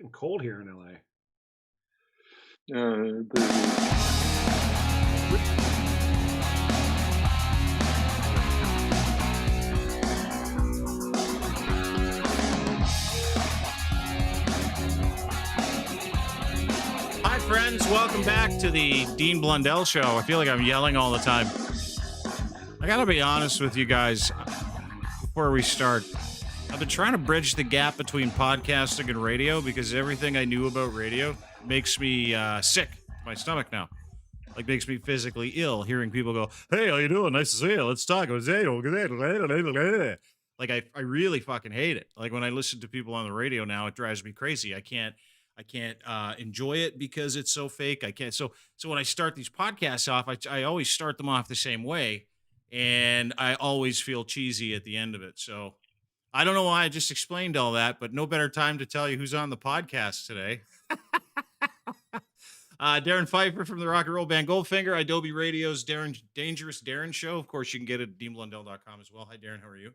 fucking cold here in LA. Hi, friends. Welcome back to the Dean Blundell Show. I feel like I'm yelling all the time. I gotta be honest with you guys before we start. I've been trying to bridge the gap between podcasting and radio because everything I knew about radio makes me sick to my stomach now. Like, makes me physically ill hearing people go, "Hey, how you doing? Nice to see you. Let's talk." Like, I really fucking hate it. Like, when I listen to people on the radio now, it drives me crazy. I can't enjoy it because it's so fake. I can't. So when I start these podcasts off, I always start them off the same way, and I always feel cheesy at the end of it. So I don't know why I just explained all that, but no better time to tell you who's on the podcast today. Darren Pfeiffer from the rock and roll band Goldfinger, Adobe Radio's Dangerous Darren Show. Of course, you can get it at deanblundell.com as well. Hi, Darren. How are you?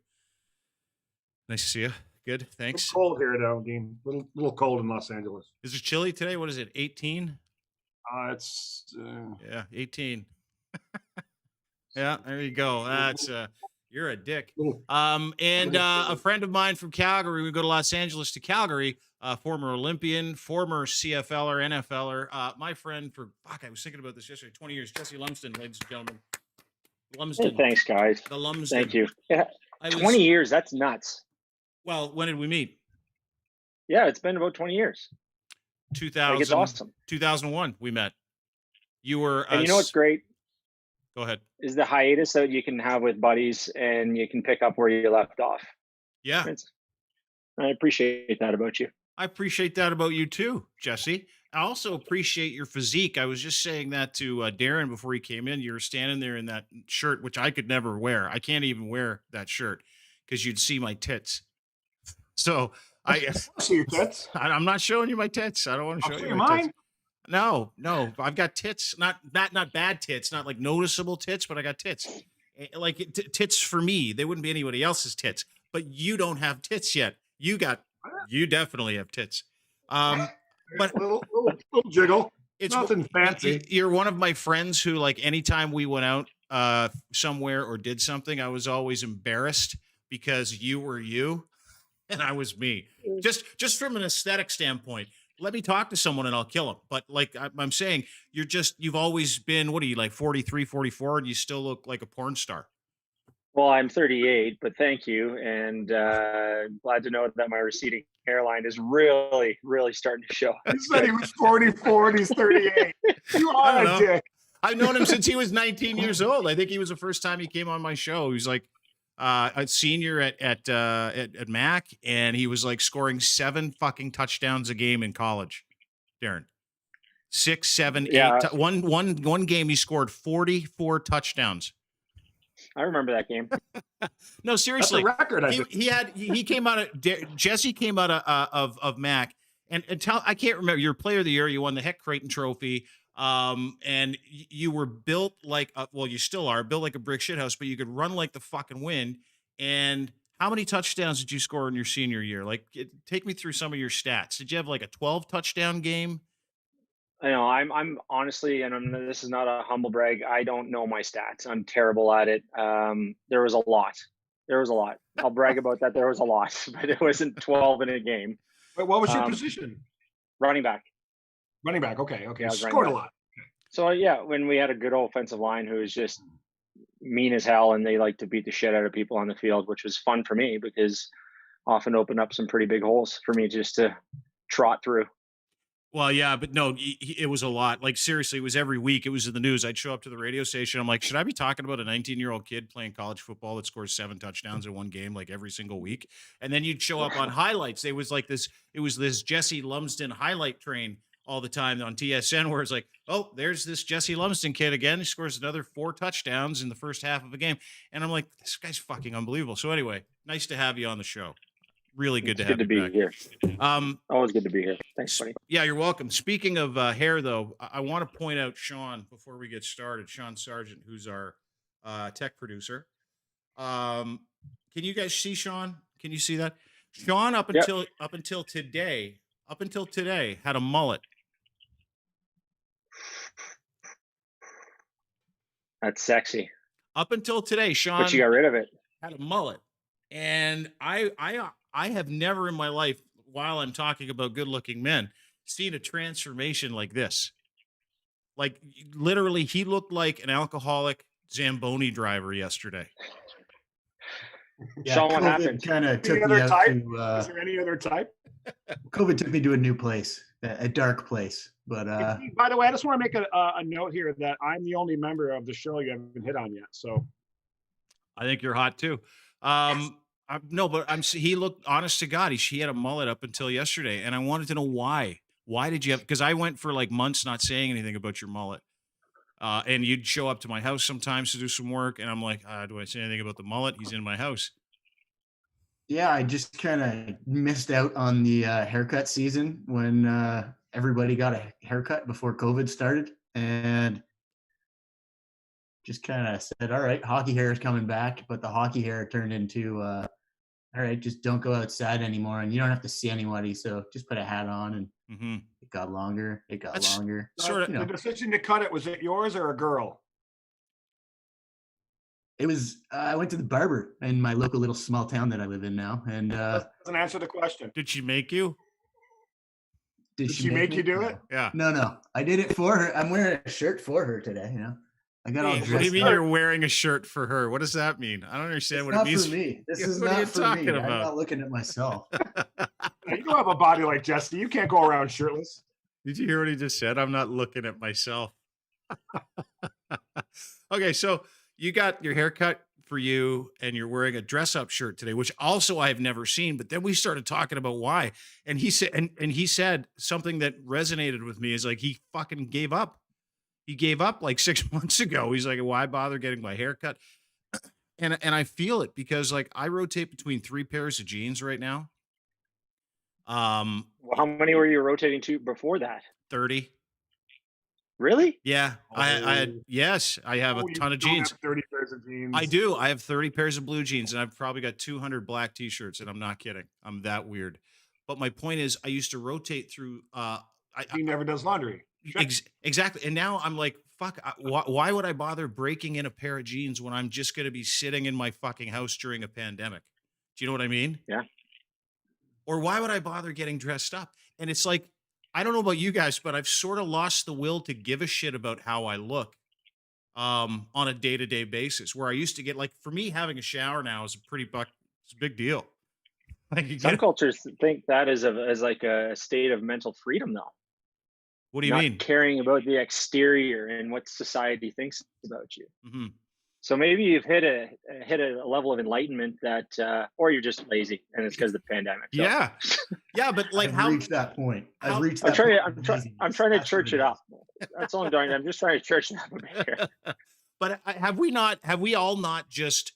Nice to see you. Good. Thanks. It's cold here, though, Dean. Little cold in Los Angeles. Is it chilly today? What is it? 18? Yeah, 18. Yeah, there you go. That's you're a dick. And a friend of mine from Calgary. We go to Los Angeles to Calgary. Former Olympian, former CFLer, NFLer. My friend for I was thinking about this yesterday. 20 years, Jesse Lumsden, ladies and gentlemen. Lumsden. Hey, thanks, guys. The Lumsden. Thank you. Yeah, 20 years. That's nuts. Well, when did we meet? Yeah, it's been about 20 years. 2000. It's awesome. 2001. We met. You were. And you know what's great? Go ahead. Is the hiatus that you can have with buddies, and you can pick up where you left off. Yeah. I appreciate that about you. I appreciate that about you too, Jesse. I also appreciate your physique. I was just saying that to Darren before he came in. You were standing there in that shirt, which I could never wear. I can't even wear that shirt because you'd see my tits. So I see your tits. I'm not showing you my tits. I don't want to show you my mine. tits. No, I've got tits. Not bad tits. Not like noticeable tits, but I got tits. Like tits for me. They wouldn't be anybody else's tits. But you don't have tits yet. You definitely have tits. But little jiggle. It's nothing fancy. You're one of my friends who, like, anytime we went out somewhere or did something, I was always embarrassed because you were you and I was me. Just from an aesthetic standpoint. Let me talk to someone and I'll kill him. But like I'm saying, you've always been, what are you, like 43, 44, and you still look like a porn star. Well, I'm 38, but thank you. And glad to know that my receding hairline is really, really starting to show. He said he was 44 and he's 38. You are a dick. I've known him since he was 19 years old. I think he was the first time he came on my show. He was like a senior at Mac, and he was like scoring 7 fucking touchdowns a game in college. Darren, 6, 7, 8. One game he scored 44 touchdowns. I remember that game. No, seriously. That's a record. He came out of Jesse came out of Mac, and I can't remember. You're player of the year. You won the Heck Creighton Trophy. And you were built like, you still are built like a brick shit house, but you could run like the fucking wind. And how many touchdowns did you score in your senior year? Like, take me through some of your stats. Did you have like a 12 touchdown game? I know I'm honestly, and this is not a humble brag. I don't know my stats. I'm terrible at it. There was a lot. I'll brag about that. There was a lot, but it wasn't 12 in a game. Wait, what was your position? Running back. Running back. Okay. Yeah, scored a lot. Okay. So yeah, when we had a good offensive line who was just mean as hell, and they like to beat the shit out of people on the field, which was fun for me because often opened up some pretty big holes for me just to trot through. Well, yeah, but no, it was a lot. Like, seriously, it was every week. It was in the news. I'd show up to the radio station. I'm like, should I be talking about a 19-year-old kid playing college football that scores 7 touchdowns in one game, like every single week? And then you'd show up on highlights. It was this Jesse Lumsden highlight train all the time on TSN, where it's like, oh, there's this Jesse Lumsden kid again. He scores another 4 touchdowns in the first half of a game. And I'm like, this guy's fucking unbelievable. So anyway, nice to have you on the show. Really good to have you back. Here. Always good to be here. Thanks, buddy. Yeah, you're welcome. Speaking of hair, though, I want to point out Sean before we get started. Sean Sargent, who's our tech producer. Can you guys see Sean? Can you see that? Sean, up until today, up until today, had a mullet. That's sexy. Up until today, Sean But you got rid of it. had a mullet. And I have never in my life, while I'm talking about good-looking men, seen a transformation like this. Like, literally, he looked like an alcoholic Zamboni driver yesterday. Yeah, Sean, what COVID happened? kind of took Any me other out type? to. Is there any other type? COVID took me to a new place, a dark place. But By the way, I just want to make a note here that I'm the only member of the show you haven't hit on yet. So I think you're hot too. No, but he looked, honest to God, he had a mullet up until yesterday, and I wanted to know why. Why did you have? Because I went for like months not saying anything about your mullet, and you'd show up to my house sometimes to do some work, and I'm like, do I say anything about the mullet? He's in my house. yeah, I just kind of missed out on the haircut season when everybody got a haircut before COVID started, and just kind of said, all right, hockey hair is coming back, but the hockey hair turned into, all right, just don't go outside anymore, and you don't have to see anybody, so just put a hat on, and it got longer. It got longer. Sort of. The decision to cut it, was it yours or a girl? It was. I went to the barber in my local little small town that I live in now, and Doesn't answer the question. Did she make you? did she make you do it? Yeah. No. I did it for her. I'm wearing a shirt for her today. I got all What dressed do you mean up. you're wearing a shirt for her? What does that mean? I don't understand what it Not means. for me. This is What are you not for talking me. I'm about? not looking at myself. You don't have a body like Jesse. You can't go around shirtless. Did you hear what he just said? I'm not looking at myself. Okay, so you got your haircut for you, and you're wearing a dress-up shirt today, which also I've never seen. But then we started talking about why, and he said, and he said something that resonated with me is like he fucking gave up. He gave up like 6 months ago. He's like, why bother getting my haircut? And I feel it because like I rotate between 3 pairs of jeans right now. Well, how many were you rotating to before that? 30. Really? Yeah, I had, yes, I have a You ton of don't jeans. have 30 pairs of jeans. I do. I have 30 pairs of blue jeans, and I've probably got 200 black t-shirts, and I'm not kidding. I'm that weird. But my point is, I used to rotate through. He never does laundry. Exactly. And now I'm like, fuck. Why would I bother breaking in a pair of jeans when I'm just going to be sitting in my fucking house during a pandemic? Do you know what I mean? Yeah. Or why would I bother getting dressed up? And it's like, I don't know about you guys, but I've sort of lost the will to give a shit about how I look on a day-to-day basis, where I used to get, like, for me, having a shower now is it's a big deal. Like, Some cultures think that is like a state of mental freedom, though. what do you Not mean? caring about the exterior and what society thinks about you. Mm-hmm. So maybe you've hit a level of enlightenment that, or you're just lazy, and it's because of the pandemic. So. Yeah, yeah, but like I've reached that point. how- I'm trying to church it up. That's all I'm doing. I'm just trying to church it up a bit here. But have we all not just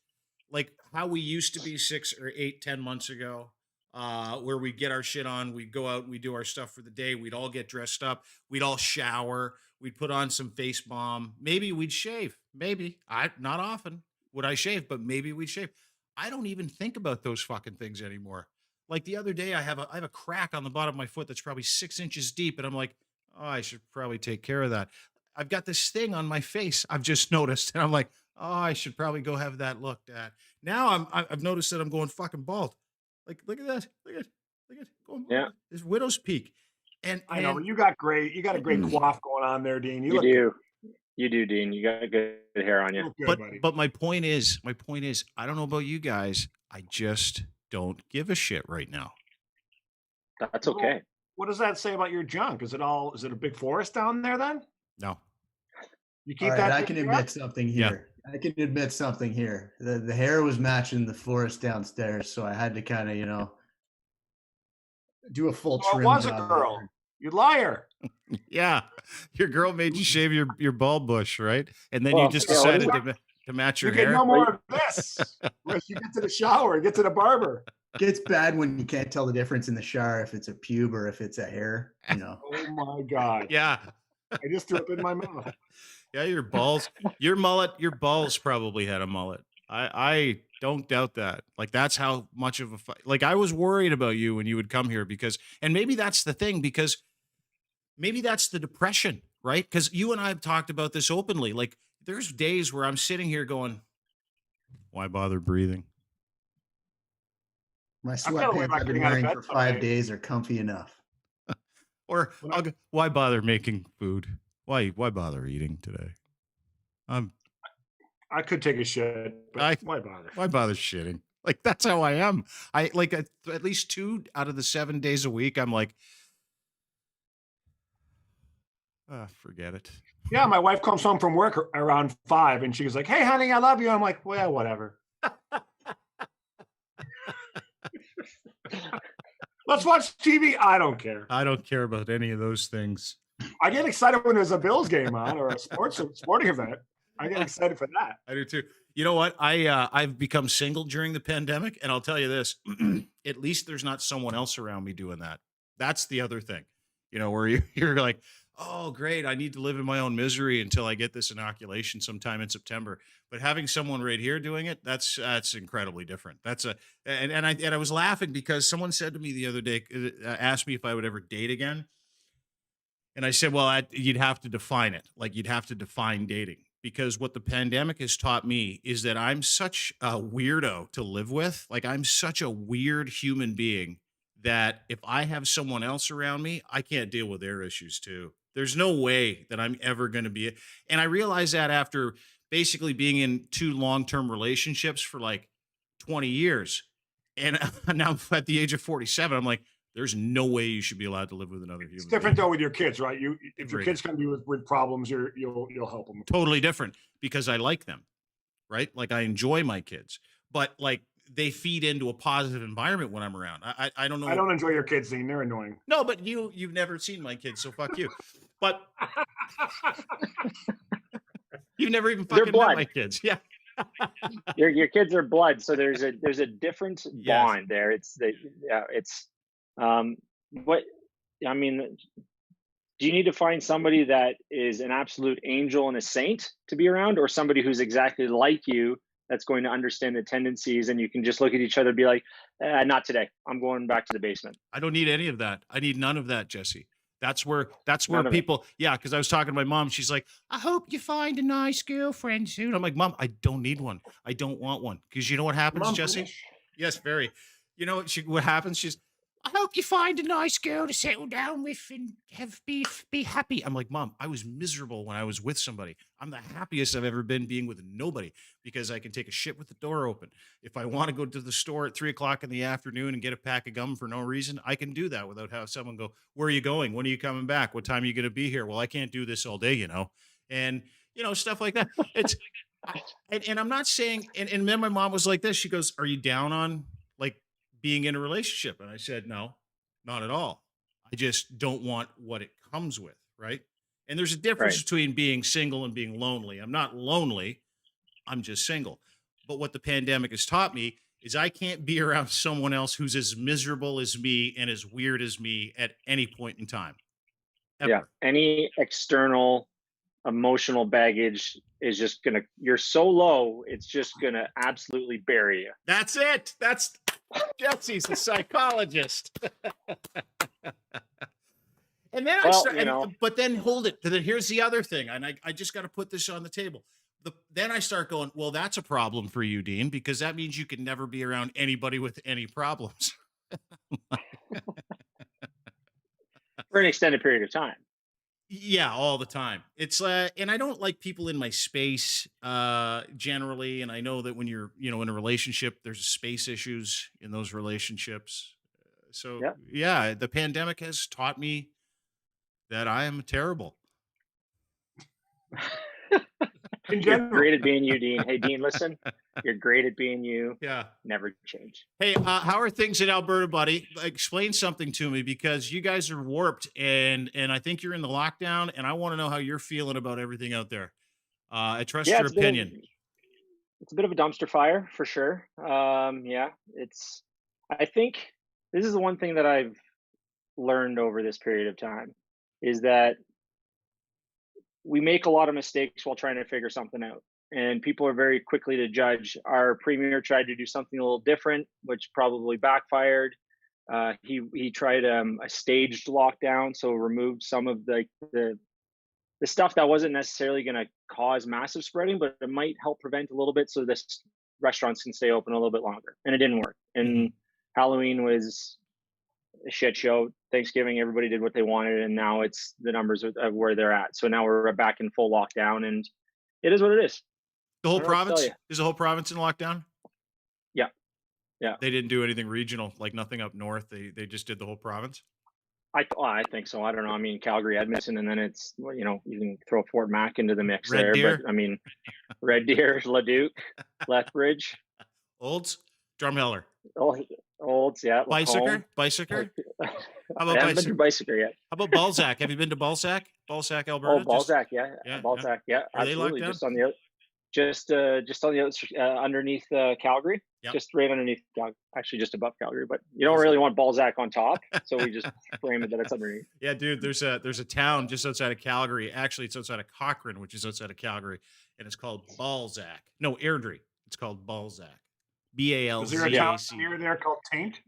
like how we used to be 6 or 8, 10 months ago, where we'd get our shit on, we'd go out, we'd do our stuff for the day, we'd all get dressed up, we'd all shower, we'd put on some face balm, maybe we'd shave, maybe. Not often would I shave, but maybe we'd shave. I don't even think about those fucking things anymore. Like the other day, I have a crack on the bottom of my foot that's probably 6 inches deep, and I'm like, oh, I should probably take care of that. I've got this thing on my face I've just noticed, and I'm like, oh, I should probably go have that looked at. Now I've noticed that I'm going fucking bald. Like, look at that. Look at going bald. Yeah. This widow's peak. And I know, but you got a great coif going on there, Dean. You do. You do, Dean. You got good hair on you. Good, buddy. but my point is, I don't know about you guys. I just don't give a shit right now. That's okay. What does that say about your junk? Is it a big forest down there then? No. You keep All that. right, I can admit something here. I can admit something here. The hair was matching the forest downstairs, so I had to kind of, do a full Well, trim. it was a job girl. there. You liar. Yeah, your girl made you shave your bald bush, right? And then Well, you just yeah, decided to match your You get hair. no more of this. Unless you get to the shower, get to the barber. Gets bad when you can't tell the difference in the shower if it's a pube or if it's a hair. Oh my God. Yeah, I just threw up in my mouth. yeah, your balls, your balls probably had a mullet. I don't doubt that. Like that's how much of a like I was worried about you when you would come here because and maybe that's the thing because maybe that's the depression, right? Because you and I have talked about this openly. Like there's days where I'm sitting here going, why bother breathing? My I feel the way sweatpants about I've been getting out of wearing bed for some 5 days. days are comfy enough. Or When I- why bother making food? Why bother eating today? I'm I could take a shit, but I why bother? why bother shitting? Like that's how I am. I like at least 2 out of the 7 days a week. I'm like, forget it. Yeah, my wife comes home from work around 5 and she's like, "Hey, honey, I love you." I'm like, "Well, yeah, whatever. Let's watch TV." I don't care. I don't care about any of those things. I get excited when there's a Bills game on or a sporting event. I get excited for that. I do too. You know what? I've become single during the pandemic, and I'll tell you this: at least there's not someone else around me doing that. That's the other thing, where you're like, oh, great, I need to live in my own misery until I get this inoculation sometime in September. But having someone right here doing it, that's incredibly different. That's and I was laughing because someone said to me the other day, asked me if I would ever date again. And I said, well, you'd have to define it. Like you'd have to define dating because what the pandemic has taught me is that I'm such a weirdo to live with. Like I'm such a weird human being that if I have someone else around me, I can't deal with their issues too. There's no way that I'm ever going to be. And I realized that after basically being in 2 long-term relationships for like 20 years. And now at the age of 47, I'm like, there's no way you should be allowed to live with another human. It's different though with your kids, right? If your Agreed. kids come to you with problems, you'll help them. Totally different because I like them, right? Like I enjoy my kids, but like they feed into a positive environment when I'm around. I don't know. I don't enjoy your kids, Dean. They're annoying. No, but you've never seen my kids, so fuck you. But you've never even fucking met my kids. Yeah. Your kids are blood, so there's a different bond there. What I mean, do you need to find somebody that is an absolute angel and a saint to be around, or somebody who's exactly like you that's going to understand the tendencies and you can just look at each other and be like, not today, I'm going back to the basement? I don't need any of that. I need none of that, Jesse. That's where people, because I was talking to my mom. She's like, I hope you find a nice girlfriend soon. I'm like, Mom, I don't need one. I don't want one. Because you know what happens, Mom, Jesse? finish. Yes, very. You know what happens? She's, I hope you find a nice girl to settle down with and be happy. I'm like, Mom, I was miserable when I was with somebody. I'm the happiest I've ever been being with nobody because I can take a shit with the door open. If I want to go to the store at 3:00 in the afternoon and get a pack of gum for no reason, I can do that without having someone go, where are you going? When are you coming back? What time are you going to be here? Well, I can't do this all day, and stuff like that. It's, and I'm not saying, and then my mom was like this, she goes, are you down on like being in a relationship? And I said, no, not at all. I just don't want what it comes with. Right. And there's a difference between being single and being lonely. I'm not lonely. I'm just single. But what the pandemic has taught me is I can't be around someone else who's as miserable as me and as weird as me at any point in time. Ever. Yeah. Any external emotional baggage is just you're so low, it's just gonna absolutely bury you. That's it. That's Jesse's a psychologist. And then but then hold it. Then here's the other thing. And I just got to put this on the table. Then I start going, well, that's a problem for you, Dean, because that means you can never be around anybody with any problems. For an extended period of time. Yeah, all the time. It's and I don't like people in my space generally. And I know that when you're, in a relationship, there's space issues in those relationships. So yeah, the pandemic has taught me that I am terrible. You're great at being you, Dean. Hey, Dean, listen, you're great at being you. Yeah. Never change. Hey, how are things in Alberta, buddy? Explain something to me because you guys are warped and I think you're in the lockdown and I want to know how you're feeling about everything out there. I trust your opinion. It's a bit of a dumpster fire for sure. I think this is the one thing that I've learned over this period of time is that we make a lot of mistakes while trying to figure something out. and people are very quickly to judge. Our premier tried to do something a little different, which probably backfired. He tried a staged lockdown, so removed some of the stuff that wasn't necessarily going to cause massive spreading, but it might help prevent a little bit, so this restaurants can stay open a little bit longer. And it didn't work. And Halloween was a shit show. Thanksgiving, everybody did what they wanted, and now it's the numbers of where they're at. So now we're back in full lockdown, and it is what it is. The whole province is the whole province in lockdown. Yeah, yeah. They didn't do anything regional, like nothing up north. They just did the whole province. I think so. I don't know. I mean, Calgary, Edmonton, and then it's, you know, you can throw Fort Mac into the mix Red there. Deer. But I mean, Red Deer, Leduc, Lethbridge, Olds, Drumheller, Olds, yeah. Bicycler. How about I haven't been to Bicycler yet. How about Balzac? Have you been to Balzac, Alberta? Oh, Balzac, yeah, Balzac, yeah. Are they locked absolutely. down? Just on the other, just on the other, underneath Calgary. Yep. Just right underneath, actually just above Calgary. But you don't really want Balzac on top, so we just frame it that it's underneath. Yeah, dude. There's a town just outside of Calgary. Actually, it's outside of Cochrane, which is outside of Calgary, and it's called Balzac. No, Airdrie. It's called Balzac. BALZAC. Is there a town near there called Taint?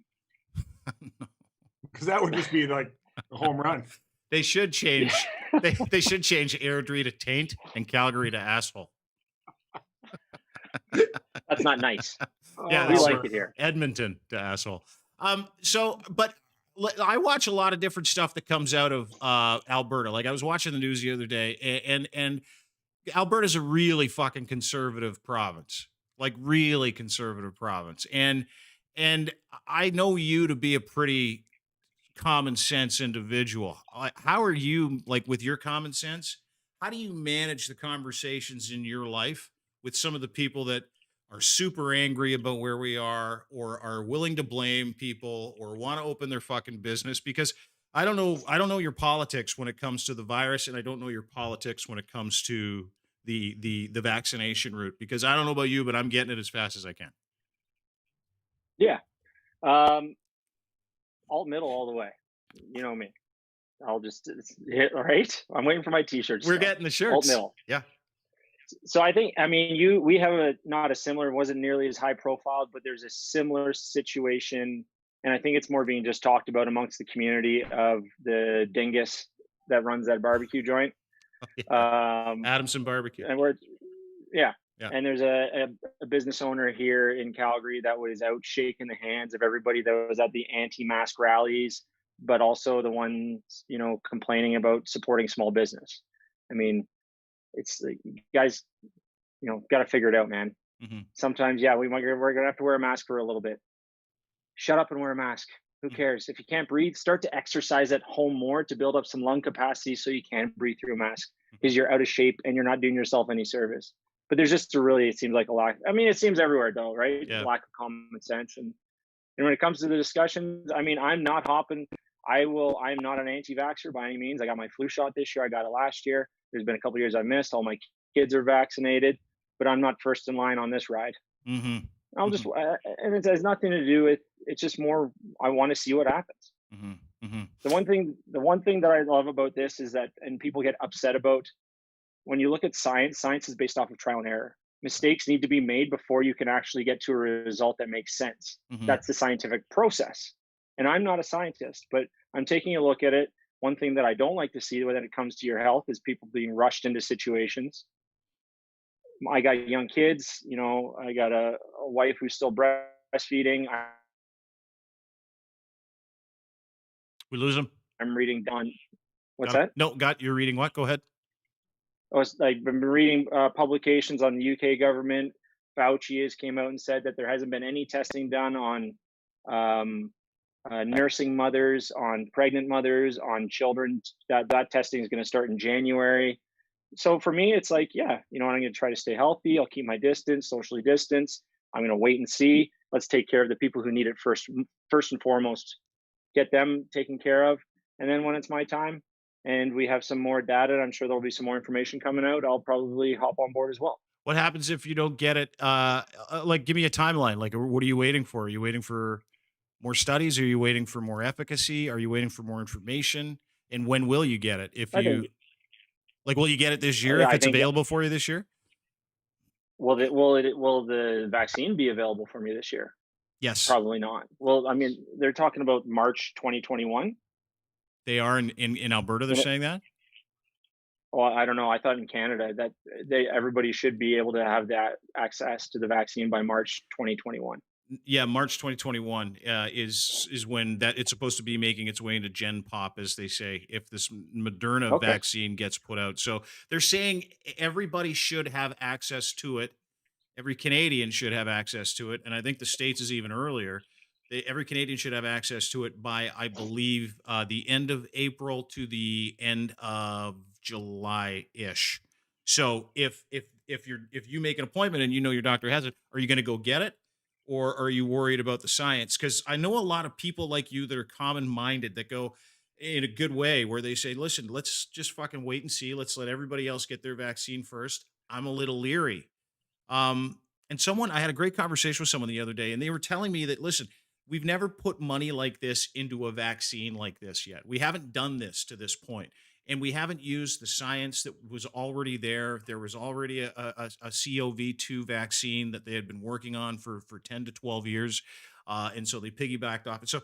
Because that would just be like a home run. They should change. They should change Airdrie to Taint and Calgary to Asshole. That's not nice. Yeah, we that's like it here. Edmonton to Asshole. But I watch a lot of different stuff that comes out of Alberta. Like I was watching the news the other day, and Alberta's a really fucking conservative province. Like really conservative province. And I know you to be a pretty common sense individual. How are you, like, with your common sense? How do you manage the conversations in your life with some of the people that are super angry about where we are, or are willing to blame people, or want to open their fucking business? Because I don't know your politics when it comes to the virus, and I don't know your politics when it comes to the vaccination route, because I don't know about you, but I'm getting it as fast as I can. Yeah. Alt middle all the way. You know me. I'll just hit right. I'm waiting for my t-shirts. We're getting the shirts. Alt middle. Yeah. So I think, I mean, we have not a similar, wasn't nearly as high profile, but there's a similar situation. And I think it's more being just talked about amongst the community of the dingus that runs that barbecue joint. Adamson Barbecue. And yeah. And there's a business owner here in Calgary that was out shaking the hands of everybody that was at the anti-mask rallies, but also the ones, you know, complaining about supporting small business. I mean, it's like, you guys, you know, got to figure it out, man. Mm-hmm. Sometimes, yeah, we're going to have to wear a mask for a little bit. Shut up and wear a mask. Who cares? If you can't breathe, start to exercise at home more to build up some lung capacity so you can breathe through a mask, because you're out of shape and you're not doing yourself any service. But there's just it seems like a lack. I mean, it seems everywhere though, right? Yeah. Lack of common sense. And when it comes to the discussions, I mean, I'm not hopping. I'm not an anti-vaxxer by any means. I got my flu shot this year. I got it last year. There's been a couple of years I missed. All my kids are vaccinated, but I'm not first in line on this ride. Mm-hmm. I'll just, and it has nothing to do with, it's just more, I want to see what happens. Mm-hmm. Mm-hmm. The one thing that I love about this is that, and people get upset about, when you look at science is based off of trial and error. Mistakes need to be made before you can actually get to a result that makes sense. Mm-hmm. That's the scientific process. And I'm not a scientist, but I'm taking a look at it. One thing that I don't like to see when it comes to your health is people being rushed into situations. I got young kids, you know, I got a wife who's still breastfeeding. We lose them. I'm reading Don. What's that? No, you're reading what? Go ahead. I've been reading publications on the UK government. Fauci came out and said that there hasn't been any testing done on nursing mothers, on pregnant mothers, on children. That testing is going to start in January. So for me, it's like, yeah, you know, I'm going to try to stay healthy. I'll keep my distance, socially distance. I'm going to wait and see. Let's take care of the people who need it first and foremost. Get them taken care of. And then when it's my time and we have some more data, I'm sure there'll be some more information coming out, I'll probably hop on board as well. What happens if you don't get it? Like, give me a timeline. Like, what are you waiting for? Are you waiting for more studies? Are you waiting for more efficacy? Are you waiting for more information? And when will you get it? Will you get it this year if it's available for you this year? Will the vaccine be available for me this year? Yes, Probably not. Well, I mean, they're talking about March 2021. they are in Alberta. They're saying that. Well, I don't know. I thought in Canada that everybody should be able to have that access to the vaccine by March 2021. Yeah, March 2021 is when that it's supposed to be making its way into Gen Pop, as they say, if this Moderna Okay. vaccine gets put out. So they're saying everybody should have access to it. Every Canadian should have access to it, and I think the States is even earlier. Every Canadian should have access to it by, I believe, the end of April to the end of July-ish. So if you make an appointment and you know your doctor has it, are you going to go get it, or are you worried about the science? Because I know a lot of people like you that are common-minded that go in a good way, where they say, "Listen, let's just fucking wait and see. Let's let everybody else get their vaccine first." I'm a little leery. And I had a great conversation with someone the other day, and they were telling me that, listen, we've never put money like this into a vaccine like this yet. We haven't done this to this point, and we haven't used the science that was already there. There was already a CoV-2 vaccine that they had been working on for 10 to 12 years. And so they piggybacked off it. So,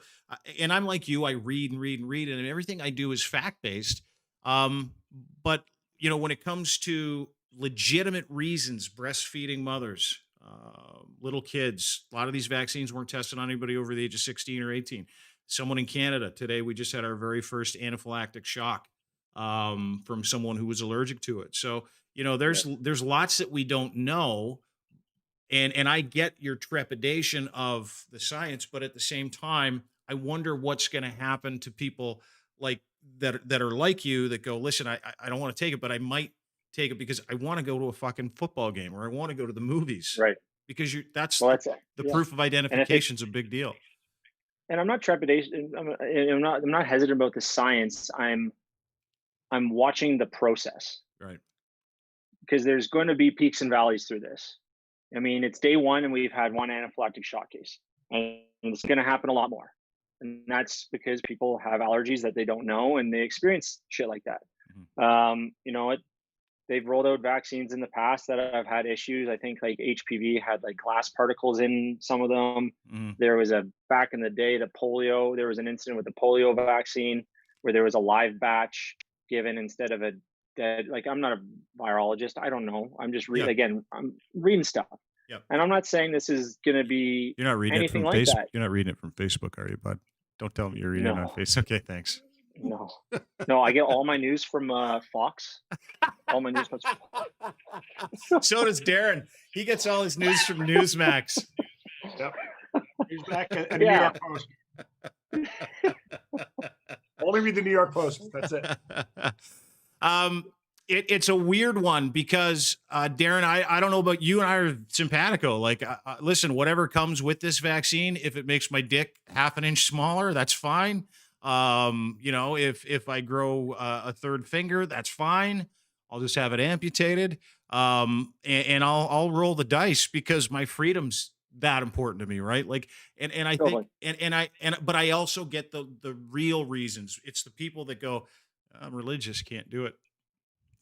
and I'm like you, I read and read and read, and everything I do is fact-based. But, when it comes to legitimate reasons, breastfeeding mothers, little kids, a lot of these vaccines weren't tested on anybody over the age of 16 or 18. Someone in Canada today, we just had our very first anaphylactic shock from someone who was allergic to it. So, there's lots that we don't know. And I get your trepidation of the science, but at the same time, I wonder what's going to happen to people like that are like you that go, listen, I don't want to take it, but I might take it because I want to go to a fucking football game, or I want to go to the movies. Right. Because that's Well, the proof of identification is a big deal. And I'm not trepidation. I'm not hesitant about the science. I'm watching the process. Right. Because there's going to be peaks and valleys through this. I mean, it's day one and we've had one anaphylactic shock case, and it's going to happen a lot more. And that's because people have allergies that they don't know, and they experience shit like that. Mm-hmm. They've rolled out vaccines in the past that have had issues. I think like HPV had like glass particles in some of them. Mm. There was back in the day, the polio, there was an incident with the polio vaccine where there was a live batch given instead of a dead. Like, I'm not a virologist. I don't know. I'm just I'm reading stuff. Yep. And I'm not saying this is going to be You're not reading anything it from like Facebook. that. You're not reading it from Facebook, are you, bud? Don't tell me you're reading it on Facebook. Okay, thanks. No, I get all my news from Fox. All my news comes from So does Darren. He gets all his news from Newsmax. Yep. Newsmax and New York Post. Only read the New York Post. That's it. It's a weird one because, Darren, I don't know about you, and I are simpatico. Like, listen, whatever comes with this vaccine, if it makes my dick half an inch smaller, that's fine. If I grow a third finger, that's fine. I'll just have it amputated. And I'll roll the dice because my freedom's that important to me. Right. Like, and I think, but I also get the real reasons. It's the people that go, I'm religious, can't do it.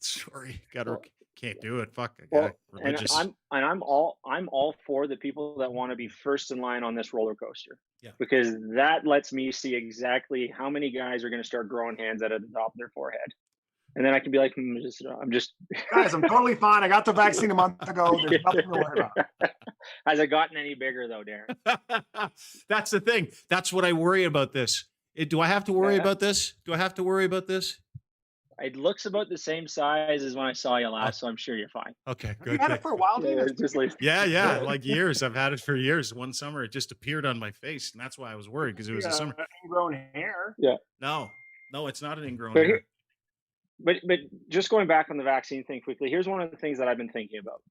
Sorry, can't do it. Fuck, I got religious. And I'm all for the people that want to be first in line on this roller coaster. Yeah. Because that lets me see exactly how many guys are going to start growing hands out of the top of their forehead. And then I can be like, I'm just guys, I'm totally fine. I got the vaccine a month ago. There's nothing to worry about. Has it gotten any bigger though, Darren? That's the thing. That's what I worry about this. Do I have to worry about this? Do I have to worry about this? It looks about the same size as when I saw you last, so I'm sure you're fine. Okay, good. You had it for a while, dude? Yeah, like years. I've had it for years. One summer, it just appeared on my face, and that's why I was worried because it was a summer. Ingrown hair. Yeah. No, it's not an ingrown hair. But just going back on the vaccine thing quickly, here's one of the things that I've been thinking about.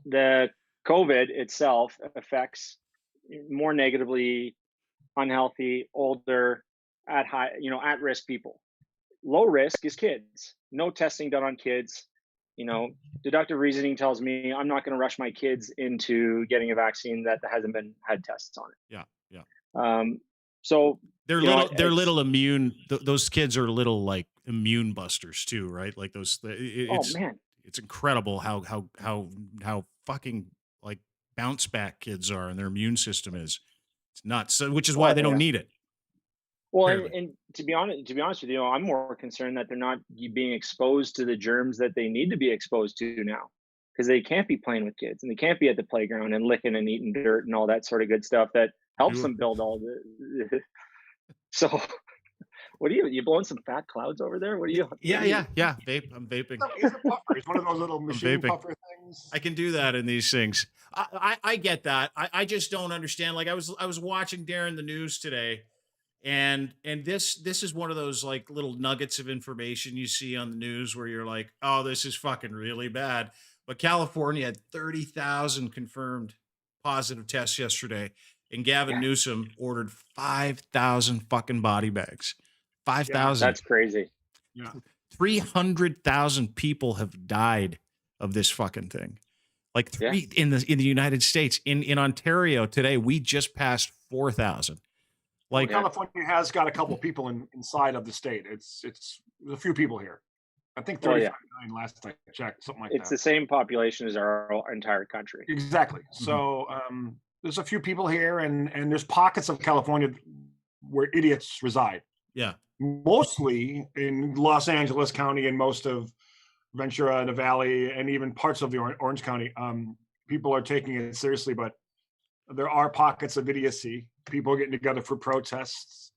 The COVID itself affects more negatively unhealthy, older, at risk people. Low risk is kids. No testing done on kids. Deductive reasoning tells me I'm not going to rush my kids into getting a vaccine that hasn't had tests on it. Yeah. So they're little immune. Those kids are little like immune busters too, right? Like those. Man. It's incredible how fucking like bounce back kids are and their immune system is. It's nuts. So, which is why they don't need it. Well, Apparently. and to be honest with you, I'm more concerned that they're not being exposed to the germs that they need to be exposed to now, because they can't be playing with kids and they can't be at the playground and licking and eating dirt and all that sort of good stuff that helps them build all the. So, what are you blowing some fat clouds over there? What are you? Yeah. Vape. I'm vaping. He's a puffer. He's one of those little machine vaping. puffer things. I can do that in these things. I get that. I just don't understand. Like I was watching Darren the news today, and this is one of those like little nuggets of information you see on the news where you're like, oh, this is fucking really bad. But California had 30,000 confirmed positive tests yesterday, and Gavin Newsom ordered 5,000 fucking body bags. 5,000. That's crazy. Yeah. 300,000 people have died of this fucking thing. Like in the United States, in Ontario today, we just passed 4,000. Like California has got a couple people inside of the state. It's there's a few people here. I think 35 million last I checked, something like that. It's the same population as our entire country. Exactly. So there's a few people here, and there's pockets of California where idiots reside. Yeah. Mostly in Los Angeles County and most of Ventura and the Valley and even parts of the Orange County. People are taking it seriously, but there are pockets of idiocy. People getting together for protests.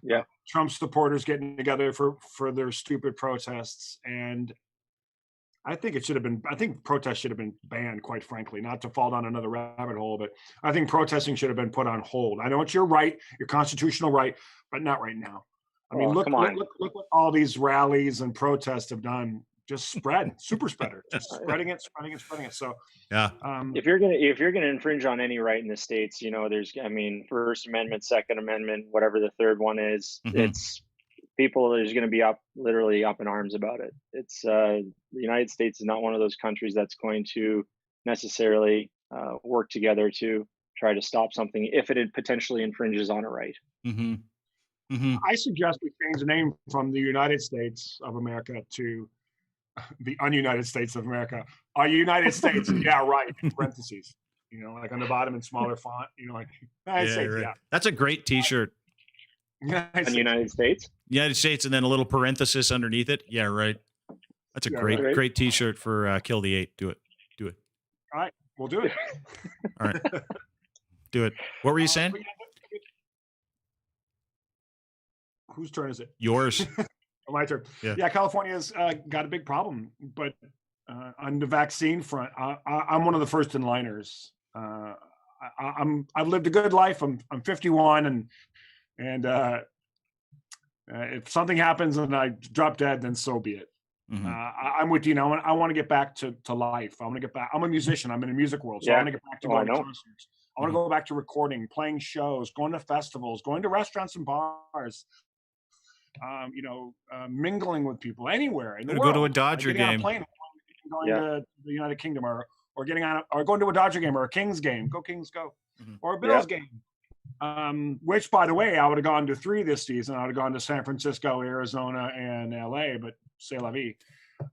Yeah. Trump supporters getting together for their stupid protests. And I think protests should have been banned, quite frankly, not to fall down another rabbit hole, but I think protesting should have been put on hold. I know it's your right, your constitutional right, but not right now. I mean, look what all these rallies and protests have done. Just spread, super spreader, just spreading it. So yeah, if you're gonna infringe on any right in the States, there's, First Amendment, Second Amendment, whatever the third one is, it's people there's going to be literally up in arms about it. It's the United States is not one of those countries that's going to necessarily work together to try to stop something if it potentially infringes on a right. I suggest we change the name from the United States of America to the un-United States of America. Our United States, yeah, right, in parentheses, like on the bottom in smaller font, like United States, right. That's a great T-shirt. United States? United States, and then a little parenthesis underneath it. Yeah, right. That's a great T-shirt for Kill the 8. Do it. All right, we'll do it. All right, do it. What were you saying? Whose turn is it? Yours. My turn. Yeah, California's got a big problem, but on the vaccine front, I'm one of the first in liners. I've lived a good life. I'm 51, and if something happens and I drop dead, then so be it. I'm with you. I want to get back to life. I want to get back. I'm a musician. I'm in the music world, so I want to get back to going to concerts. I want to go back to recording, playing shows, going to festivals, going to restaurants and bars. Mingling with people anywhere in the world. Go to a Dodger game. Going to the United Kingdom, or going to a Dodger game or a Kings game. Go Kings, go! Or a Bills game. Which, by the way, I would have gone to 3 this season. I would have gone to San Francisco, Arizona, and LA. But c'est la vie.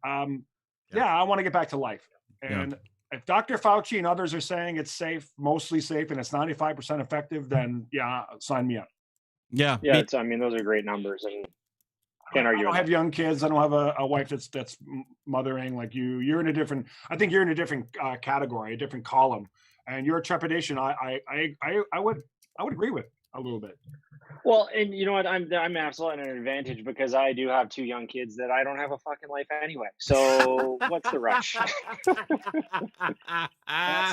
I want to get back to life. And if Dr. Fauci and others are saying it's safe, mostly safe, and it's 95% effective, then sign me up. Yeah. Those are great numbers, and can't argue. I don't have young kids. I don't have a wife that's mothering like you. You're in a different. I think you're in a different category, a different column, and your trepidation. I would agree with a little bit. Well, and you know what? I'm absolutely at an advantage because I do have 2 young kids that I don't have a fucking life anyway. So what's the rush? That's a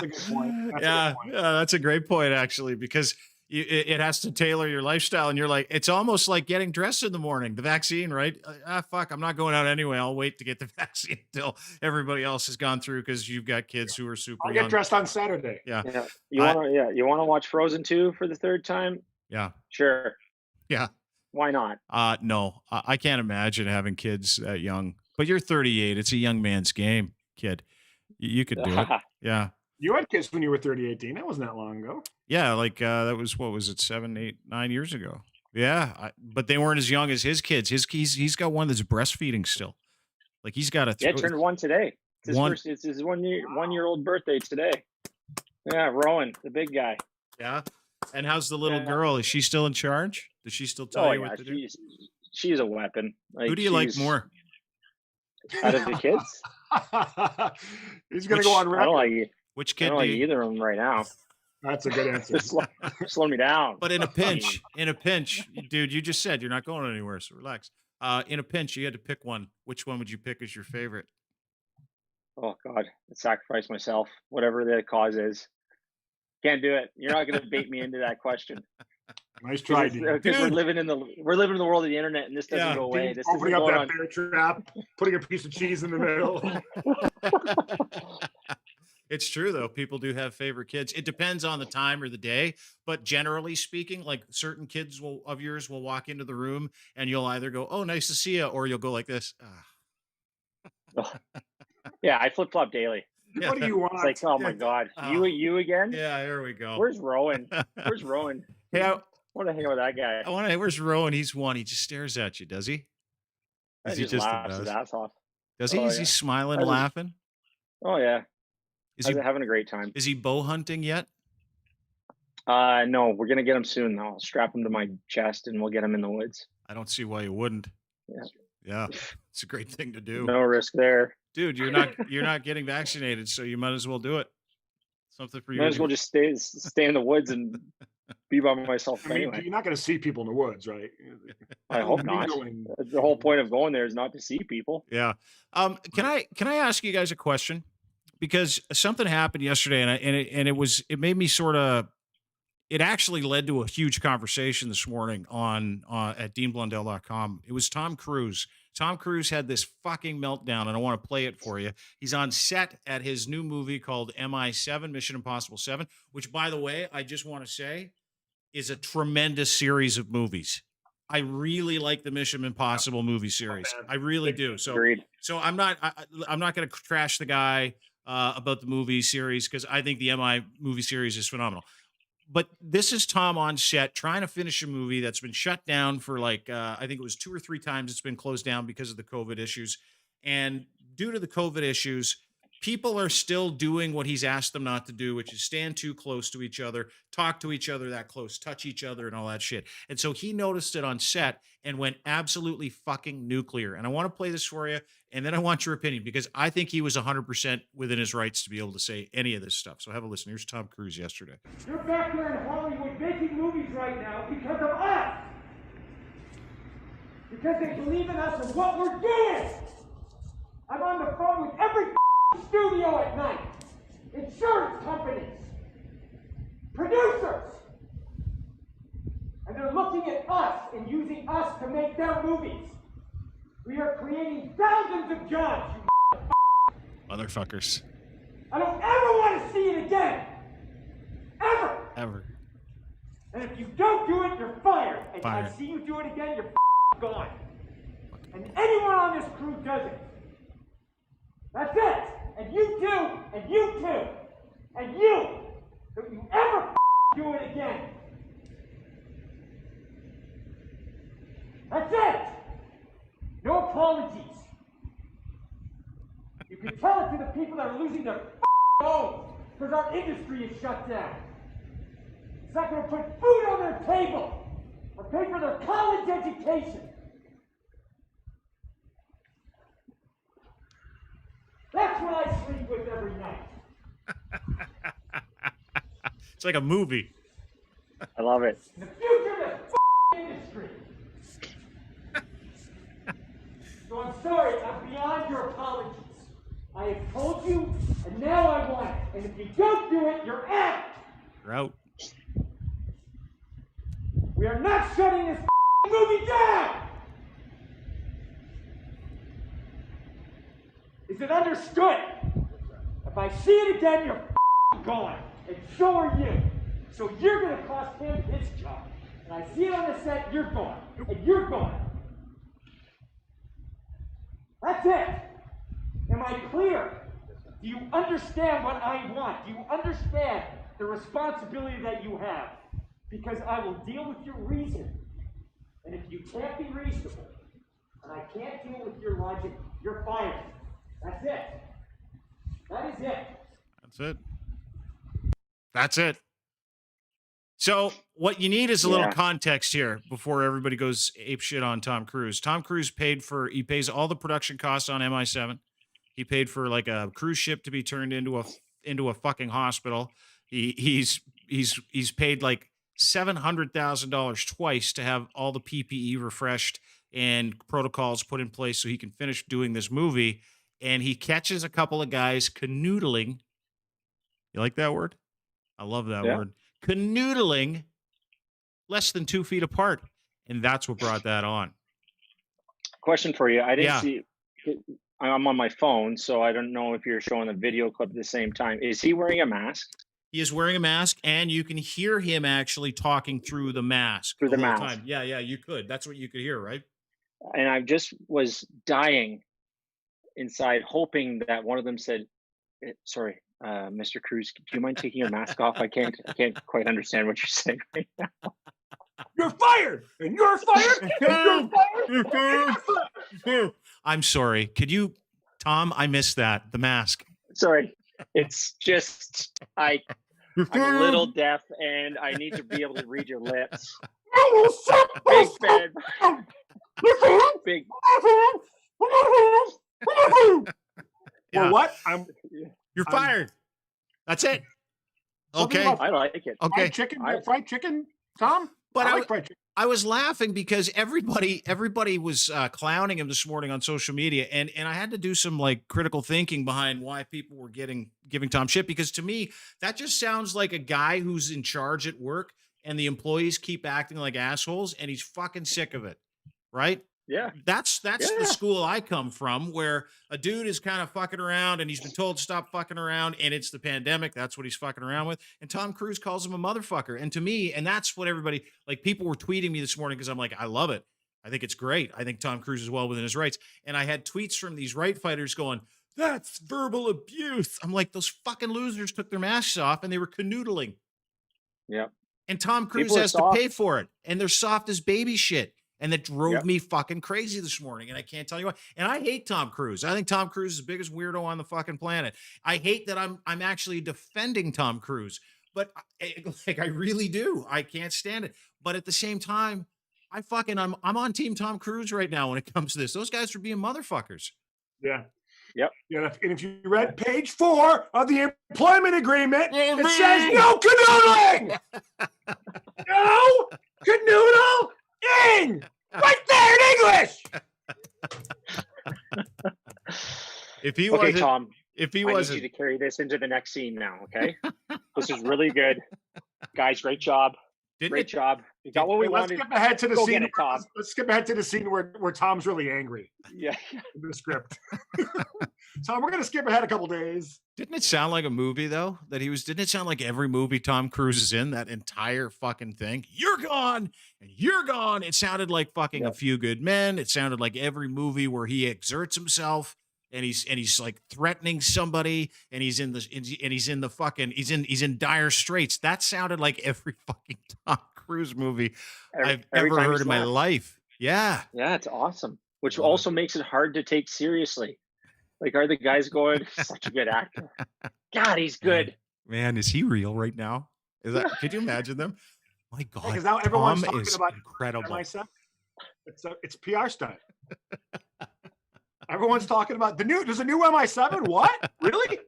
good point. That's a great point actually, because it has to tailor your lifestyle, and you're like, it's almost like getting dressed in the morning. The vaccine, right? Fuck, I'm not going out anyway. I'll wait to get the vaccine until everybody else has gone through, because you've got kids who are super I'll young. get dressed on Saturday. Yeah. You want to watch Frozen 2 for the 3rd time? Yeah. Sure. Yeah. Why not? No, I can't imagine having kids that young. But you're 38. It's a young man's game, kid. You could do it. Yeah. You had kids when you were 38, Dean. That wasn't that long ago. Yeah, like that was, what was it, 7, 8, 9 years ago? Yeah, but they weren't as young as his kids. He's got one that's breastfeeding still. Like he's got a. Turned 1 today. It's his 1 year old birthday today. Yeah, Rowan, the big guy. Yeah. And how's the little girl? Is she still in charge? Does she still tell you what to do? She's a weapon. Like, who do you like more? Out of the kids? He's going to go on record. I don't like Which kid? I don't like either of them right now. That's a good answer. Slow me down. But in a pinch, dude, you just said you're not going anywhere, so relax. In a pinch, you had to pick one. Which one would you pick as your favorite? Oh God, I'd sacrifice myself, whatever the cause is. Can't do it. You're not going to bait me into that question. Nice try, because we're living in the world of the internet, and this doesn't go away. This opening up that bear trap, putting a piece of cheese in the middle. It's true, though. People do have favorite kids. It depends on the time or the day, but generally speaking, like certain kids of yours will walk into the room and you'll either go, "Oh, nice to see you," or you'll go like this. Yeah, I flip flop daily. Yeah. What do you want? It's like, oh my God, you again? Yeah, here we go. Where's Rowan? Where's Rowan? Hey, I want to hang out with that guy. Where's Rowan? He's one. He just stares at you, does he? He just laughs his ass off. Does he? Is he smiling and laughing? Oh yeah. Is he having a great time? Is he bow hunting yet? No, we're gonna get him soon. I'll strap him to my chest and we'll get him in the woods. I don't see why you wouldn't. Yeah, it's a great thing to do. No risk there, dude. You're not getting vaccinated, so you might as well do it. Something for you. Might as well just stay in the woods and be by myself anyway. You're not going to see people in the woods, right? I hope not. The whole point of going there is not to see people. Yeah. Can I ask you guys a question? Because something happened yesterday, and it made me sort of. It actually led to a huge conversation this morning on at deanblundell.com. It was Tom Cruise. Tom Cruise had this fucking meltdown, and I want to play it for you. He's on set at his new movie called MI7, Mission Impossible 7, which, by the way, I just want to say is a tremendous series of movies. I really like the Mission Impossible movie series. I really do. So I'm not going to trash the guy about the movie series because I think the MI movie series is phenomenal. But this is Tom on set trying to finish a movie that's been shut down for I think it was 2 or 3 times it's been closed down because of the COVID issues. And due to the COVID issues, people are still doing what he's asked them not to do, which is stand too close to each other, talk to each other that close, touch each other and all that shit. And so he noticed it on set and went absolutely fucking nuclear. And I want to play this for you. And then I want your opinion because I think he was 100% within his rights to be able to say any of this stuff. So have a listen. Here's Tom Cruise yesterday. You're back there in Hollywood making movies right now because of us. Because they believe in us and what we're doing. I'm on the phone with every studio at night. Insurance companies. Producers. And they're looking at us and using us to make their movies. We are creating thousands of jobs, you motherfuckers. I don't ever want to see it again. Ever. And if you don't do it, you're fired. And if I see you do it again, you're gone. And anyone on this crew does it. That's it. And you too. And you too. And you. Don't you ever do it again. That's it. No apologies. You can tell it to the people that are losing their homes because our industry is shut down. It's not going to put food on their table or pay for their college education. That's what I sleep with every night. It's like a movie. I love it. The future of the industry. So I'm sorry, I'm beyond your apologies. I have told you, and now I want it. And if you don't do it, you're out. You're out. We are not shutting this movie down. Is it understood? If I see it again, you're gone. And so are you. So you're going to cost him his job. And I see it on the set, you're gone. And you're gone. That's it. Am I clear? Do you understand what I want? Do you understand the responsibility that you have? Because I will deal with your reason. And if you can't be reasonable, and I can't deal with your logic, you're fired. That's it. That is it. That's it. That's it. So what you need is a little context here before everybody goes apeshit on Tom Cruise. Tom Cruise he pays all the production costs on MI7. He paid for like a cruise ship to be turned into a fucking hospital. He's paid like $700,000 twice to have all the PPE refreshed and protocols put in place so he can finish doing this movie. And he catches a couple of guys canoodling. You like that word? I love that word. Canoodling less than 2 feet apart. And that's what brought that on. Question for you. I didn't see, I'm on my phone, so I don't know if you're showing the video clip at the same time. Is he wearing a mask? He is wearing a mask, and you can hear him actually talking through the mask. Through the whole mask. time. Yeah, you could. That's what you could hear, right? And I just was dying inside, hoping that one of them said, sorry, Mr. Cruise, do you mind taking your mask off? I can't quite understand what you're saying right now. You're fired, and you're fired, and you're fired. I'm sorry. Could you, Tom? I missed that. The mask. Sorry. It's just I'm a little deaf, and I need to be able to read your lips. Big fan. Big. Well, what? You're fired. That's it. Okay. I like it. Okay. Fried chicken, Tom? But I like fried chicken. I was laughing because everybody was clowning him this morning on social media, and I had to do some like critical thinking behind why people were giving Tom shit, because to me that just sounds like a guy who's in charge at work and the employees keep acting like assholes and he's fucking sick of it, right? Yeah. That's the school I come from, where a dude is kind of fucking around and he's been told to stop fucking around, and it's the pandemic. That's what he's fucking around with. And Tom Cruise calls him a motherfucker. And to me, and that's what everybody, like, people were tweeting me this morning because I'm like, I love it. I think it's great. I think Tom Cruise is well within his rights. And I had tweets from these right fighters going, that's verbal abuse. I'm like, those fucking losers took their masks off and they were canoodling. Yeah. And Tom Cruise has to pay for it. And they're soft as baby shit. And that drove me fucking crazy this morning. And I can't tell you why. And I hate Tom Cruise. I think Tom Cruise is the biggest weirdo on the fucking planet. I hate that I'm actually defending Tom Cruise, but I really do. I can't stand it. But at the same time, I'm on team Tom Cruise right now when it comes to this. Those guys are being motherfuckers. Yeah. Yep. Yeah, and if you read page 4 of the employment agreement, it says no canoodling. No canoodling. Right there in English. If he wasn't, Tom, I need you to carry this into the next scene now. Okay, this is really good, guys. Great job. Great job. You got what we wanted. Let's skip ahead to the Go scene. get it, Tom. Let's skip ahead to the scene where Tom's really angry. Yeah. In the script. Tom, we're gonna skip ahead a couple days. Didn't it sound like a movie though? Didn't it sound like every movie Tom Cruise is in, that entire fucking thing? You're gone and you're gone. It sounded like fucking A Few Good Men. It sounded like every movie where he exerts himself and he's like threatening somebody and he's in dire straits. That sounded like every fucking Tom Cruise movie I've ever heard in my life. Yeah. Yeah, it's awesome. Which also makes it hard to take seriously. Like, are the guys going, such a good actor? God, he's good. Man, is he real right now? Could you imagine them? My God, because now everyone's talking about incredible. It's PR stunt. Everyone's talking about there's a new MI7. What? Really?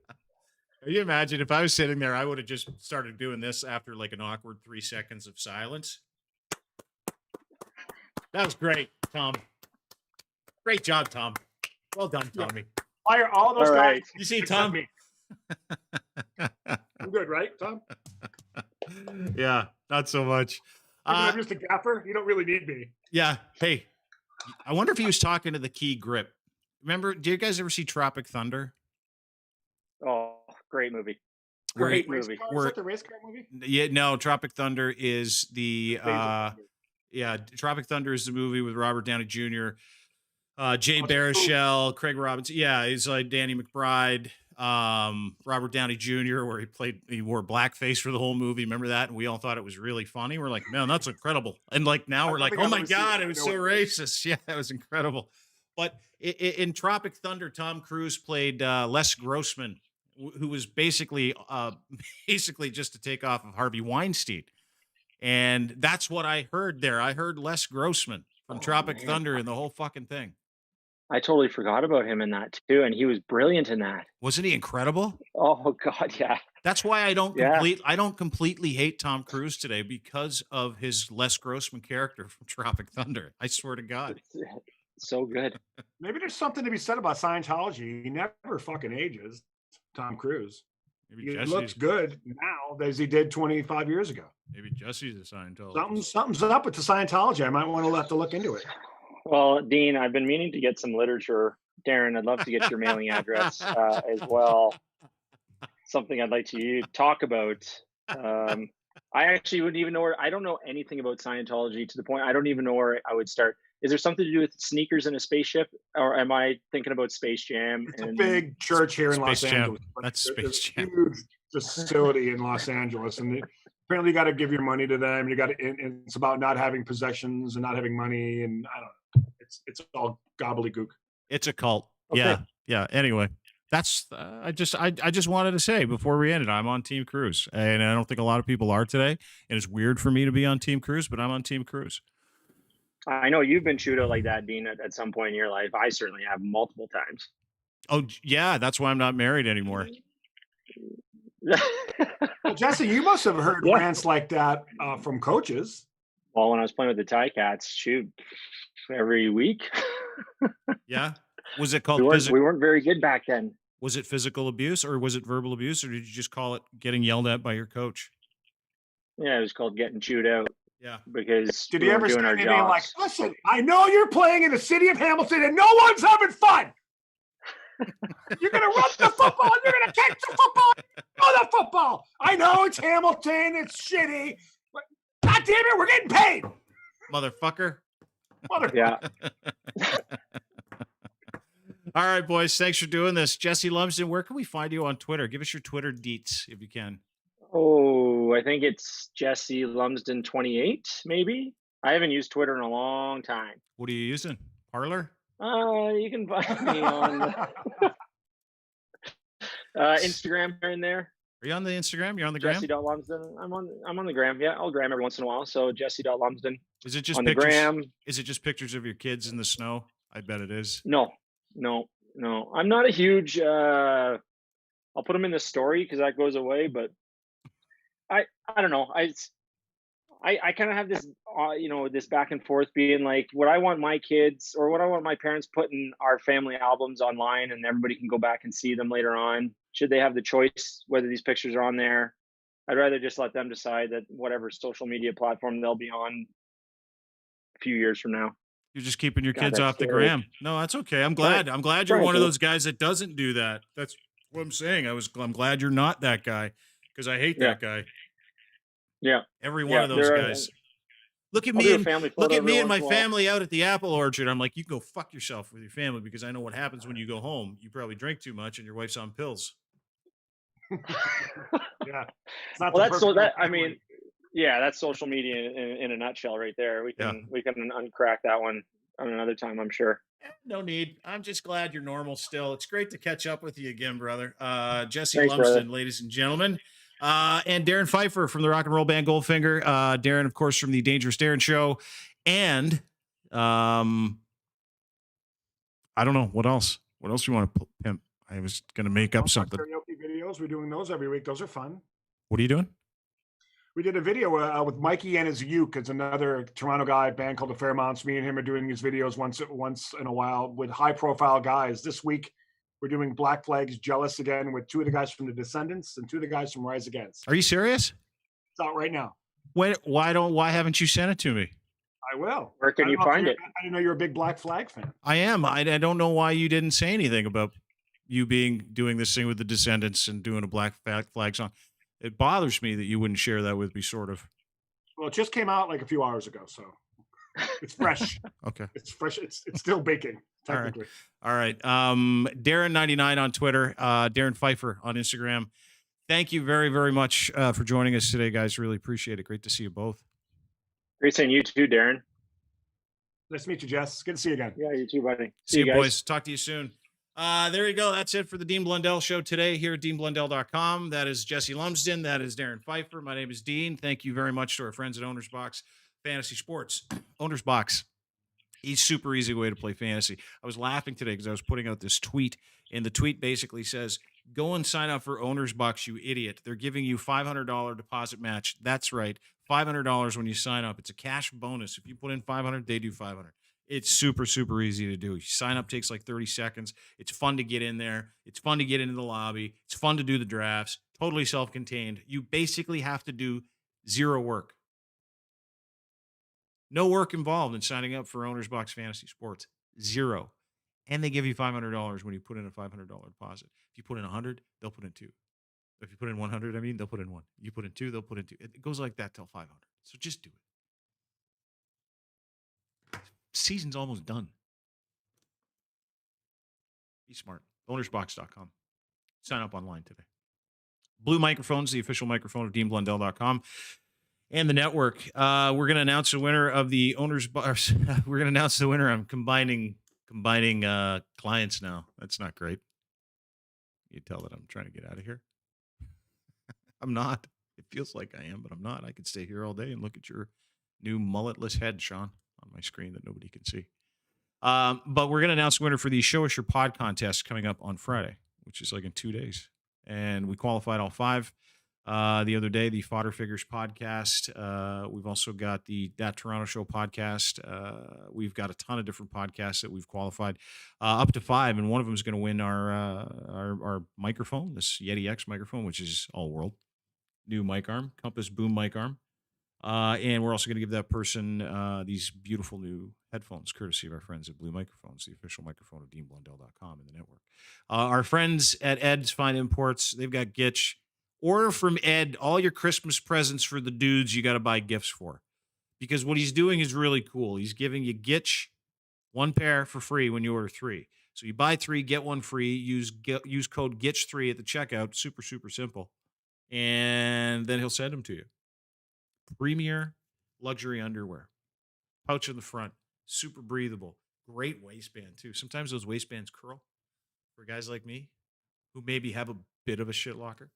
Can you imagine if I was sitting there, I would have just started doing this after like an awkward 3 seconds of silence. That was great, Tom. Great job, Tom. Well done, Tommy. Fire all those guys. You see, Tom? I'm good, right, Tom? Yeah, not so much. I'm just a gaffer. You don't really need me. Yeah. Hey, I wonder if he was talking to the key grip. Remember, do you guys ever see Tropic Thunder? Oh, great movie. Great movie. Is that the race car movie? Yeah, no, Tropic Thunder is the Tropic Thunder is the movie with Robert Downey Jr., Jay Baruchel, Craig Robinson. Yeah, he's like Danny McBride, Robert Downey Jr., where he wore blackface for the whole movie. Remember that? And we all thought it was really funny. We're like, man, that's incredible. And like now we're like, oh my God, it was so racist. Yeah, it was incredible. But in Tropic Thunder, Tom Cruise played Les Grossman. who was basically just to take off of Harvey Weinstein. And that's what I heard there. I heard Les Grossman from Tropic Thunder and the whole fucking thing. I totally forgot about him in that too, and he was brilliant in that. Wasn't he incredible? Oh God, yeah. That's why I don't completely hate Tom Cruise today, because of his Les Grossman character from Tropic Thunder. I swear to God. It's so good. Maybe there's something to be said about Scientology. He never fucking ages, Tom Cruise. He looks good now as he did 25 years ago. Maybe Jesse's a Scientologist. Something's up with the Scientology. I might want to have to look into it. Well, Dean, I've been meaning to get some literature. Darren, I'd love to get your mailing address as well. Something I'd like to talk about. I actually wouldn't even know where. I don't know anything about Scientology, to the point I don't even know where I would start. Is there something to do with sneakers in a spapeship, or am I thinking about Space Jam? It's a big church here in Los Angeles. That's Space Jam. Huge facility in Los Angeles, and apparently you got to give your money to them. You got to. It's about not having possessions and not having money, and I don't know. It's all gobbledygook. It's a cult. Okay. Yeah. Anyway, that's I just wanted to say before we ended, I'm on Team Cruise, and I don't think a lot of people are today. And it's weird for me to be on Team Cruise, but I'm on Team Cruise. I know you've been chewed out like that, Dean, at some point in your life. I certainly have multiple times. Oh yeah, that's why I'm not married anymore. Well, Jesse, you must have heard rants like that from coaches. Well, when I was playing with the Ticats, shoot, every week. Yeah. Was it called? We weren't very good back then. Was it physical abuse, or was it verbal abuse, or did you just call it getting yelled at by your coach? Yeah, it was called getting chewed out. Yeah. Because did he ever say anything like, "Listen, I know you're playing in the city of Hamilton and no one's having fun. You're gonna run the football, you're gonna catch the football, throw the football. I know it's Hamilton, it's shitty, but God damn it, we're getting paid, motherfucker." Yeah. All right, boys. Thanks for doing this. Jesse Lumsden, where can we find you on Twitter? Give us your Twitter deets if you can. Oh, I think it's Jesse Lumsden 28, maybe. I haven't used Twitter in a long time. What are you using? Parlor? You can find me on Instagram here and there. Are you on the Instagram? You're on the gram? Jesse.Lumsden. I'm on the gram. Yeah, I'll gram every once in a while. So Jesse.Lumsden. Is it just on pictures? The gram. Is it just pictures of your kids in the snow? I bet it is. No. I'm not a huge. I'll put them in the story because that goes away. But I don't know. I kind of have this, this back and forth being like, what I want my kids or what I want my parents putting our family albums online and everybody can go back and see them later on. Should they have the choice whether these pictures are on there? I'd rather just let them decide that whatever social media platform they'll be on a few years from now. You're just keeping your kids off the gram. No, that's okay. I'm glad. I'm glad you're one of those guys that doesn't do that. That's what I'm saying. I'm glad you're not that guy because I hate that guy. Yeah. Every one of those guys. Look at me and my family out at the apple orchard. I'm like, you go fuck yourself with your family because I know what happens when you go home. You probably drink too much and your wife's on pills. Yeah. That's social media in a nutshell right there. We can uncrack that one on another time, I'm sure. No need. I'm just glad you're normal still. It's great to catch up with you again, brother. Jesse Thanks, Lumsden, brother. ladies and gentlemen. And Darren Pfeiffer from the rock and roll band Goldfinger. Darren, of course, from the Dangerous Darren Show. And I don't know. What else? What else do you want to pimp? I was going to make up something. Karaoke videos. We're doing those every week. Those are fun. What are you doing? We did a video with Mikey and his Uke. It's another Toronto guy band called the Fairmounts. Me and him are doing these videos once in a while with high-profile guys. This week, we're doing Black Flag's Jealous again with two of the guys from The Descendants and two of the guys from Rise Against. Are you serious? It's out right now. Why haven't you sent it to me? I will. Where can you find it? I didn't know you're a big Black Flag fan. I am. I don't know why you didn't say anything about you doing this thing with The Descendants and doing a Black Flag song. It bothers me that you wouldn't share that with me, sort of. Well, it just came out like a few hours ago, so it's fresh. Okay. It's fresh. It's still baking, technically. All right. Darren99 on Twitter, Darren Pfeiffer on Instagram. Thank you very, very much for joining us today, guys. Really appreciate it. Great to see you both. Great seeing you too, Darren. Nice to meet you, Jess. Good to see you again. Yeah, you too, buddy. See you, guys. boys. Talk to you soon. There you go. That's it for the Dean Blundell Show today here at deanblundell.com. That is Jesse Lumsden. That is Darren Pfeiffer. My name is Dean. Thank you very much to our friends at Owner's Box Fantasy Sports. Owner's Box. It's super easy way to play fantasy. I was laughing today because I was putting out this tweet, and the tweet basically says, go and sign up for Owner's Box, you idiot. They're giving you $500 deposit match. That's right. $500 when you sign up. It's a cash bonus. If you put in $500, they do $500. It's super, super easy to do. Sign up takes like 30 seconds. It's fun to get in there. It's fun to get into the lobby. It's fun to do the drafts. Totally self-contained. You basically have to do zero work. No work involved in signing up for Owner's Box Fantasy Sports. Zero. And they give you $500 when you put in a $500 deposit. If you put in 100, they'll put in 2. If you put in 100, they'll put in 1. You put in 2, they'll put in 2. It goes like that till 500. So just do it. Season's almost done. Be smart. Ownersbox.com. Sign up online today. Blue Microphone's the official microphone of deanblundell.com. And the network. We're going to announce the winner of the Owner's Box. We're going to announce the winner. I'm combining clients now. That's not great. You tell that I'm trying to get out of here. I'm not. It feels like I am, but I'm not. I could stay here all day and look at your new mulletless head, Sean, on my screen that nobody can see. But we're going to announce the winner for the Show Us Your Pod contest coming up on Friday, which is like in 2 days. And we qualified all 5. The other day, the Fodder Figures podcast. We've also got the That Toronto Show podcast. We've got a ton of different podcasts that we've qualified, up to 5, and one of them is going to win our microphone, this Yeti X microphone, which is all world new mic arm, Compass Boom mic arm, and we're also going to give that person these beautiful new headphones, courtesy of our friends at Blue Microphones, the official microphone of DeanBlundell.com in the network. Our friends at Ed's Fine Imports, they've got Gitch. Order from Ed all your Christmas presents for the dudes you got to buy gifts for. Because what he's doing is really cool. He's giving you Gitch 1 pair for free when you order 3. So you buy 3, get 1 free. Use code GITCH3 at the checkout. Super, super simple. And then he'll send them to you. Premier luxury underwear. Pouch in the front. Super breathable. Great waistband, too. Sometimes those waistbands curl for guys like me who maybe have a bit of a shit locker.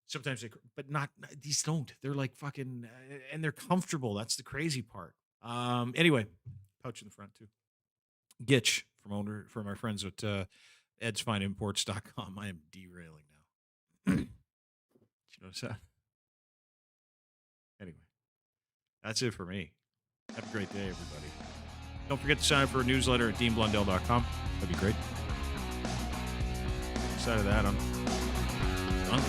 Sometimes they, but not, these don't. They're like fucking, and they're comfortable. That's the crazy part. Anyway, pouch in the front too. Gitch from our friends at edsfineimports.com. I am derailing now. Did you notice that? Anyway, that's it for me. Have a great day, everybody. Don't forget to sign up for a newsletter at deanblundell.com. That'd be great. Outside of that, I'm done.